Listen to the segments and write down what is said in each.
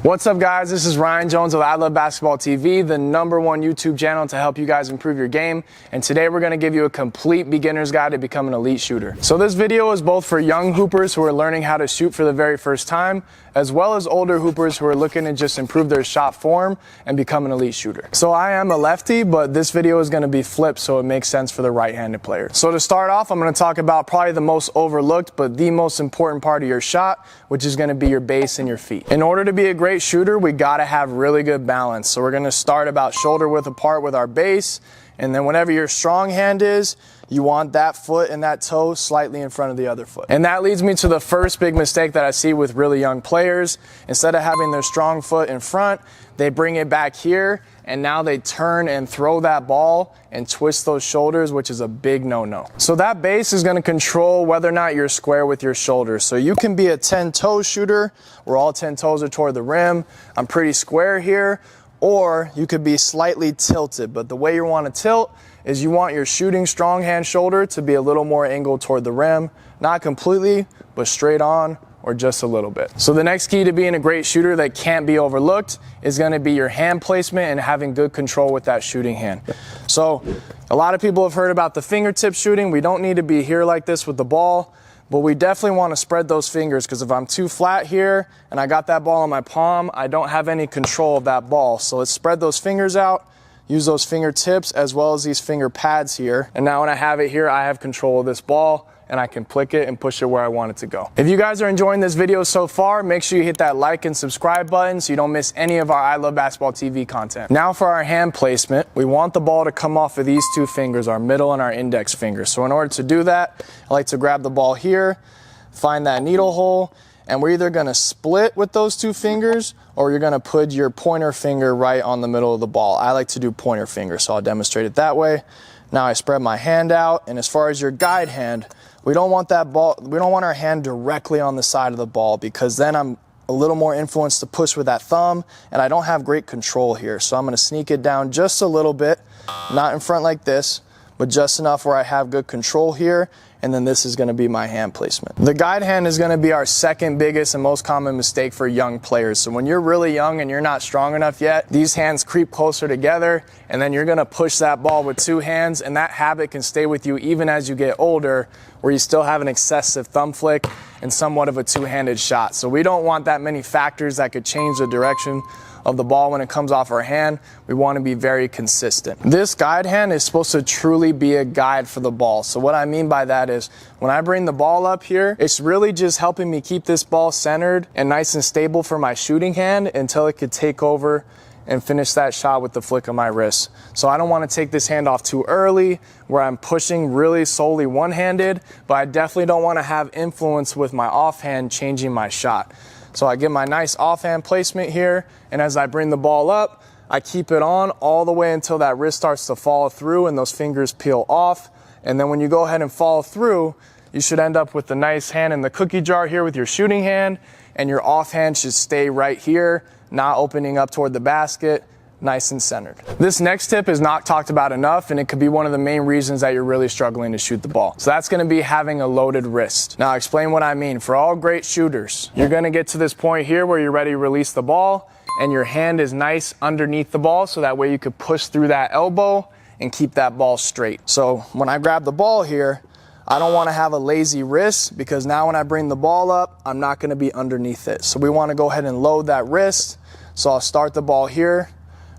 What's up, guys? This is Ryan Jones of I Love Basketball TV, the #1 YouTube channel to help you guys improve your game. And today we're going to give you a complete beginner's guide to become an elite shooter. So this video is both for young hoopers who are learning how to shoot for the very first time, as well as older hoopers who are looking to just improve their shot form and become an elite shooter. So I am a lefty, but this video is going to be flipped so it makes sense for the right-handed player. So to start off, I'm going to talk about probably the most overlooked, but the most important part of your shot, which is going to be your base and your feet. In order to be a great shooter, we got to have really good balance. So we're going to start about shoulder width apart with our base, and then whenever your strong hand is, you want that foot and that toe slightly in front of the other foot. And that leads me to the first big mistake that I see with really young players. Instead of having their strong foot in front, they bring it back here, and now they turn and throw that ball and twist those shoulders, which is a big no-no. So that base is going to control whether or not you're square with your shoulders. So you can be a 10-toe shooter where all 10 toes are toward the rim. I'm pretty square here. Or you could be slightly tilted, but the way you want to tilt is you want your shooting strong hand shoulder to be a little more angled toward the rim, not completely, but straight on or just a little bit. So the next key to being a great shooter that can't be overlooked is going to be your hand placement and having good control with that shooting hand. So a lot of people have heard about the fingertip shooting. We don't need to be here like this with the ball, but we definitely want to spread those fingers, because if I'm too flat here and I got that ball in my palm, I don't have any control of that ball. So let's spread those fingers out, use those fingertips as well as these finger pads here. And now when I have it here, I have control of this ball and I can flick it and push it where I want it to go. If you guys are enjoying this video so far, make sure you hit that like and subscribe button so you don't miss any of our I Love Basketball TV content. Now for our hand placement, we want the ball to come off of these two fingers, our middle and our index finger. So in order to do that, I like to grab the ball here, find that needle hole, and we're either gonna split with those two fingers or you're gonna put your pointer finger right on the middle of the ball. I like to do pointer finger, so I'll demonstrate it that way. Now I spread my hand out, and as far as your guide hand, we don't want our hand directly on the side of the ball, because then I'm a little more influenced to push with that thumb and I don't have great control here. So I'm gonna sneak it down just a little bit, not in front like this, but just enough where I have good control here, and then this is going to be my hand placement. The guide hand is going to be our second biggest and most common mistake for young players. So when you're really young and you're not strong enough yet, these hands creep closer together, and then you're going to push that ball with two hands, and that habit can stay with you even as you get older, where you still have an excessive thumb flick and somewhat of a two-handed shot. So we don't want that many factors that could change the direction of the ball when it comes off our hand. We want to be very consistent. This guide hand is supposed to truly be a guide for the ball. So what I mean by that is when I bring the ball up here, it's really just helping me keep this ball centered and nice and stable for my shooting hand until it could take over and finish that shot with the flick of my wrist. So I don't want to take this hand off too early where I'm pushing really solely one-handed, but I definitely don't want to have influence with my offhand changing my shot. So I get my nice offhand placement here, and as I bring the ball up, I keep it on all the way until that wrist starts to fall through and those fingers peel off. And then when you go ahead and follow through, you should end up with the nice hand in the cookie jar here with your shooting hand, and your offhand should stay right here, not opening up toward the basket, nice and centered. This next tip is not talked about enough, and it could be one of the main reasons that you're really struggling to shoot the ball. So that's going to be having a loaded wrist. Now I'll explain what I mean. For all great shooters, you're going to get to this point here where you're ready to release the ball, and your hand is nice underneath the ball, so that way you could push through that elbow and keep that ball straight. So when I grab the ball here, I don't want to have a lazy wrist, because now when I bring the ball up, I'm not going to be underneath it. So we want to go ahead and load that wrist. So I'll start the ball here,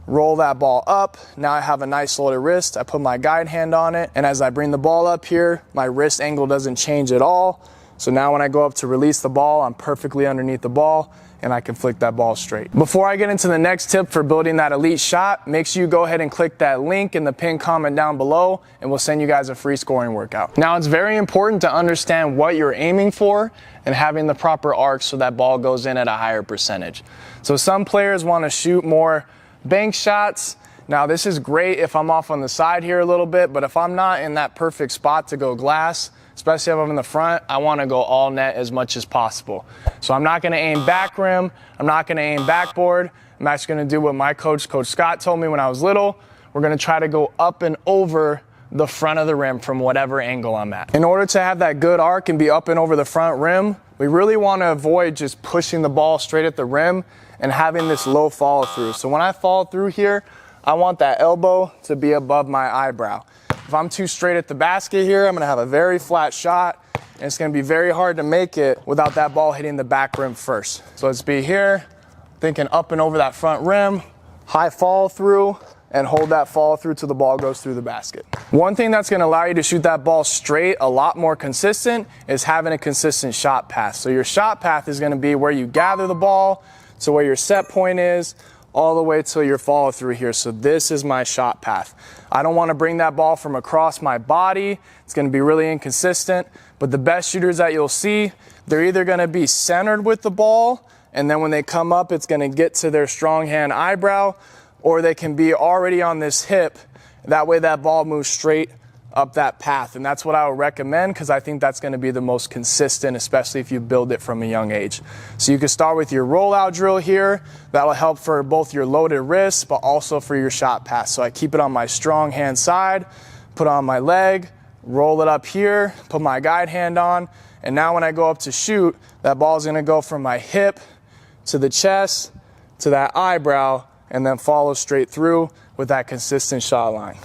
roll that ball up. Now I have a nice loaded wrist. I put my guide hand on it, and as I bring the ball up here, my wrist angle doesn't change at all. So now when I go up to release the ball, I'm perfectly underneath the ball, and I can flick that ball straight. Before I get into the next tip for building that elite shot, make sure you go ahead and click that link in the pinned comment down below, and we'll send you guys a free scoring workout. Now it's very important to understand what you're aiming for and having the proper arc so that ball goes in at a higher percentage. So some players want to shoot more bank shots. Now this is great if I'm off on the side here a little bit, but if I'm not in that perfect spot to go glass, especially if I'm in the front, I want to go all net as much as possible. So I'm not going to aim back rim. I'm not going to aim backboard. I'm actually going to do what my coach Scott, told me when I was little. We're going to try to go up and over the front of the rim from whatever angle I'm at. In order to have that good arc and be up and over the front rim, we really want to avoid just pushing the ball straight at the rim and having this low follow through. So when I follow through here, I want that elbow to be above my eyebrow. If I'm too straight at the basket here, I'm going to have a very flat shot, and it's going to be very hard to make it without that ball hitting the back rim first. So let's be here, thinking up and over that front rim, high follow through, and hold that follow through till the ball goes through the basket. One thing that's going to allow you to shoot that ball straight a lot more consistent is having a consistent shot path. So your shot path is going to be where you gather the ball to where your set point is, all the way till your follow through here. So this is my shot path. I don't want to bring that ball from across my body. It's going to be really inconsistent, but the best shooters that you'll see, they're either going to be centered with the ball, and then when they come up, it's going to get to their strong hand eyebrow, or they can be already on this hip. That way that ball moves straight up that path. And that's what I would recommend, because I think that's going to be the most consistent, especially if you build it from a young age. So you can start with your rollout drill here. That'll help for both your loaded wrists, but also for your shot pass. So I keep it on my strong hand side, put on my leg, roll it up here, put my guide hand on. And now when I go up to shoot, that ball is going to go from my hip to the chest to that eyebrow, and then follow straight through with that consistent shot line.